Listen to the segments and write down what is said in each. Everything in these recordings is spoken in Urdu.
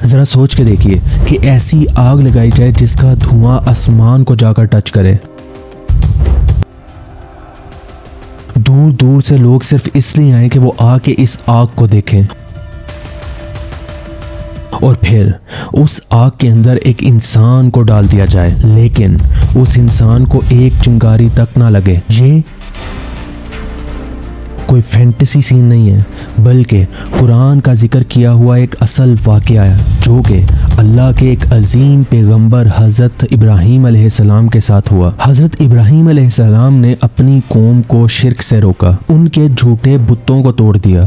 ذرا سوچ کے دیکھیے کہ ایسی آگ لگائی جائے جس کا دھواں آسمان کو جا کر ٹچ کرے. دور دور سے لوگ صرف اس لیے آئیں کہ وہ آ کے اس آگ کو دیکھیں، اور پھر اس آگ کے اندر ایک انسان کو ڈال دیا جائے، لیکن اس انسان کو ایک چنگاری تک نہ لگے. یہ کوئی فینٹیسی سین نہیں ہے، بلکہ قرآن کا ذکر کیا ہوا ایک اصل واقعہ ہے جو کہ اللہ کے ایک عظیم پیغمبر حضرت ابراہیم علیہ السلام کے ساتھ ہوا. حضرت ابراہیم علیہ السلام نے اپنی قوم کو شرک سے روکا، ان کے جھوٹے بتوں کو توڑ دیا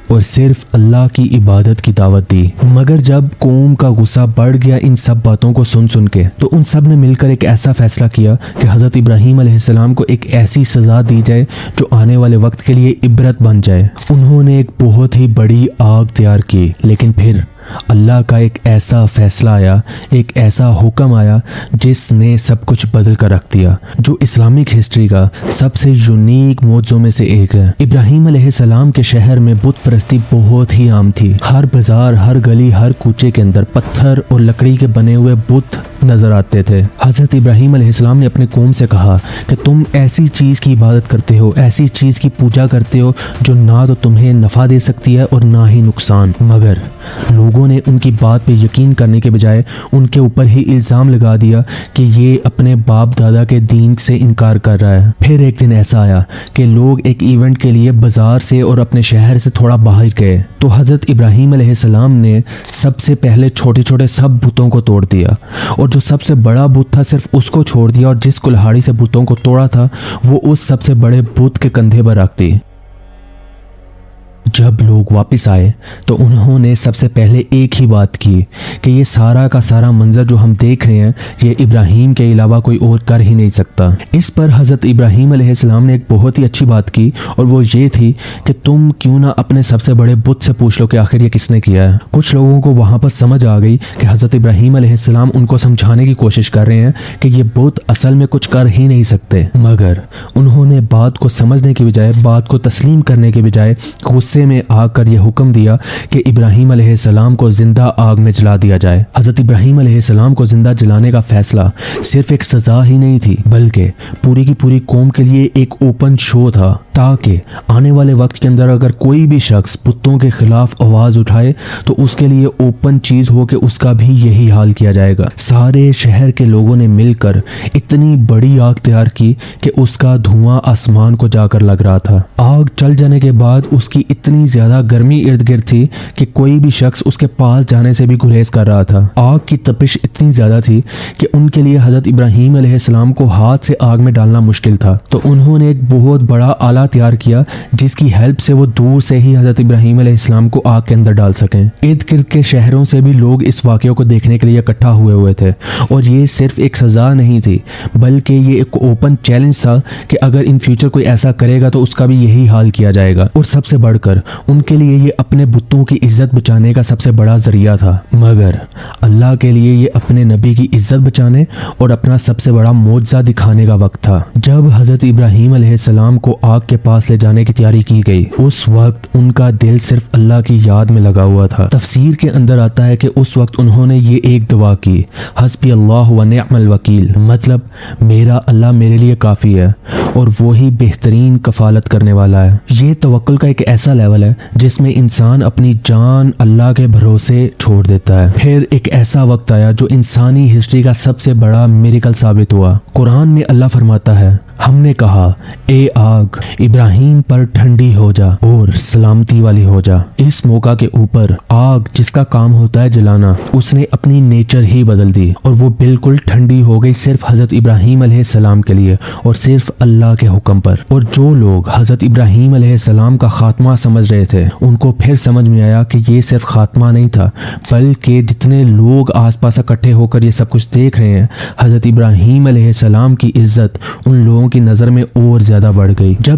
اور صرف اللہ کی عبادت کی دعوت دی. مگر جب قوم کا غصہ بڑھ گیا ان سب باتوں کو سن کے، تو ان سب نے مل کر ایک ایسا فیصلہ کیا کہ حضرت ابراہیم علیہ السلام کو ایک ایسی سزا دی جائے جو آنے والے وقت کے لیے عبرت بن جائے. انہوں نے ایک بہت ہی بڑی آگ تیار کی، لیکن پھر اللہ کا ایک ایسا فیصلہ آیا، ایک ایسا حکم آیا جس نے سب کچھ بدل کر رکھ دیا، جو اسلامک ہسٹری کا سب سے یونیک معجزوں میں سے ایک ہے. ابراہیم علیہ السلام کے شہر میں بت پرستی بہت ہی عام تھی. ہر بازار، ہر گلی، ہر کوچے کے اندر پتھر اور لکڑی کے بنے ہوئے بت نظر آتے تھے. حضرت ابراہیم علیہ السلام نے اپنی قوم سے کہا کہ تم ایسی چیز کی عبادت کرتے ہو، ایسی چیز کی پوجا کرتے ہو جو نہ تو تمہیں نفع دے سکتی ہے اور نہ ہی نقصان. مگر لوگوں نے ان کی بات پہ یقین کرنے کے بجائے ان کے اوپر ہی الزام لگا دیا کہ یہ اپنے باپ دادا کے دین سے انکار کر رہا ہے. پھر ایک دن ایسا آیا کہ لوگ ایک ایونٹ کے لیے بازار سے اور اپنے شہر سے تھوڑا باہر گئے، تو حضرت ابراہیم علیہ السلام نے سب سے پہلے چھوٹے چھوٹے سب بتوں کو توڑ دیا، اور جو سب سے بڑا بت تھا صرف اس کو چھوڑ دیا، اور جس کلہاڑی سے بتوں کو توڑا تھا وہ اس سب سے بڑے بت کے کندھے پر رکھ دی. جب لوگ واپس آئے تو انہوں نے سب سے پہلے ایک ہی بات کی کہ یہ سارا کا سارا منظر جو ہم دیکھ رہے ہیں یہ ابراہیم کے علاوہ کوئی اور کر ہی نہیں سکتا. اس پر حضرت ابراہیم علیہ السلام نے ایک بہت ہی اچھی بات کی، اور وہ یہ تھی کہ تم کیوں نہ اپنے سب سے بڑے بت سے پوچھ لو کہ آخر یہ کس نے کیا ہے. کچھ لوگوں کو وہاں پر سمجھ آ گئی کہ حضرت ابراہیم علیہ السلام ان کو سمجھانے کی کوشش کر رہے ہیں کہ یہ بت اصل میں کچھ کر ہی نہیں سکتے. مگر انہوں نے بات کو سمجھنے کی بجائے، بات کو تسلیم کرنے کے بجائے غصے میں آ کر یہ حکم دیا کہ ابراہیم علیہ السلام کو زندہ آگ میں جلا دیا جائے. حضرت ابراہیم علیہ السلام کو زندہ جلانے کا فیصلہ صرف ایک سزا ہی نہیں تھی، بلکہ پوری کی پوری قوم کے لیے ایک اوپن شو تھا، تاکہ آنے والے وقت کے اندر اگر کوئی بھی شخص بتوں کے خلاف آواز اٹھائے تو اس کے لیے اوپن چیز ہو کہ اس کا بھی یہی حال کیا جائے گا. سارے شہر کے لوگوں نے مل کر اتنی بڑی آگ تیار کی کہ اس کا دھواں آسمان کو جا کر لگ رہا تھا. آگ چل جانے کے بعد اس کی اتنی زیادہ گرمی ارد گرد تھی کہ کوئی بھی شخص اس کے پاس جانے سے بھی گریز کر رہا تھا. آگ کی تپش اتنی زیادہ تھی کہ ان کے لیے حضرت ابراہیم علیہ السلام کو ہاتھ سے آگ میں ڈالنا مشکل تھا. تو انہوں نے ایک بہت بڑا آلہ تیار کیا جس کی ہیلپ سے وہ دور سے ہی حضرت ابراہیم علیہ السلام کو آگ کے اندر ڈال سکیں. ارد گرد کے شہروں سے بھی لوگ اس واقعے کو دیکھنے کے لیے اکٹھا ہوئے تھے، اور یہ صرف ایک سزا نہیں تھی بلکہ یہ ایک اوپن چیلنج تھا کہ اگر ان فیوچر کوئی ایسا کرے گا تو اس کا بھی یہی حال کیا جائے گا. اور سب سے بڑھ کر ان کے لیے یہ اپنے بتوں کی عزت بچانے کا سب سے بڑا ذریعہ تھا. مگر اللہ کے لیے یہ اپنے نبی کی عزت بچانے اور اپنا سب سے بڑا معجزہ دکھانے کا وقت تھا. جب حضرت ابراہیم علیہ السلام کو آگ کے پاس لے جانے کی تیاری کی گئی، اس وقت ان کا دل صرف اللہ کی یاد میں لگا ہوا تھا. تفسیر کے اندر آتا ہے کہ اس وقت انہوں نے یہ ایک دعا کی، حسبی اللہ و نعم الوکیل، مطلب میرا اللہ میرے لیے کافی ہے اور وہی بہترین کفالت کرنے والا ہے. یہ توکل کا ایک ایسا لیول ہے جس میں انسان اپنی جان اللہ کے بھروسے چھوڑ دیتا ہے. پھر ایک ایسا وقت آیا جو انسانی ہسٹری کا سب سے بڑا میریکل ثابت ہوا. قرآن میں اللہ فرماتا ہے، ہم نے کہا اے آگ ابراہیم پر ٹھنڈی ہو جا اور سلامتی والی ہو جا. اس موقع کے اوپر آگ جس کا کام ہوتا ہے جلانا، اس نے اپنی نیچر ہی بدل دی اور وہ بالکل ٹھنڈی ہو گئی صرف حضرت ابراہیم علیہ السلام کے لیے اور صرف اللہ کے حکم پر. اور جو لوگ حضرت ابراہیم علیہ السلام کا خاتمہ سمجھ رہے تھے ان کو پھر سمجھ میں آیا کہ یہ صرف خاتمہ نہیں تھا، بلکہ جتنے لوگ آس پاس اکٹھے ہو کر یہ سب کچھ دیکھ رہے ہیں، حضرت ابراہیم علیہ السلام کی عزت ان لوگوں کی نظر میں اور زیادہ بڑھ گئی. جب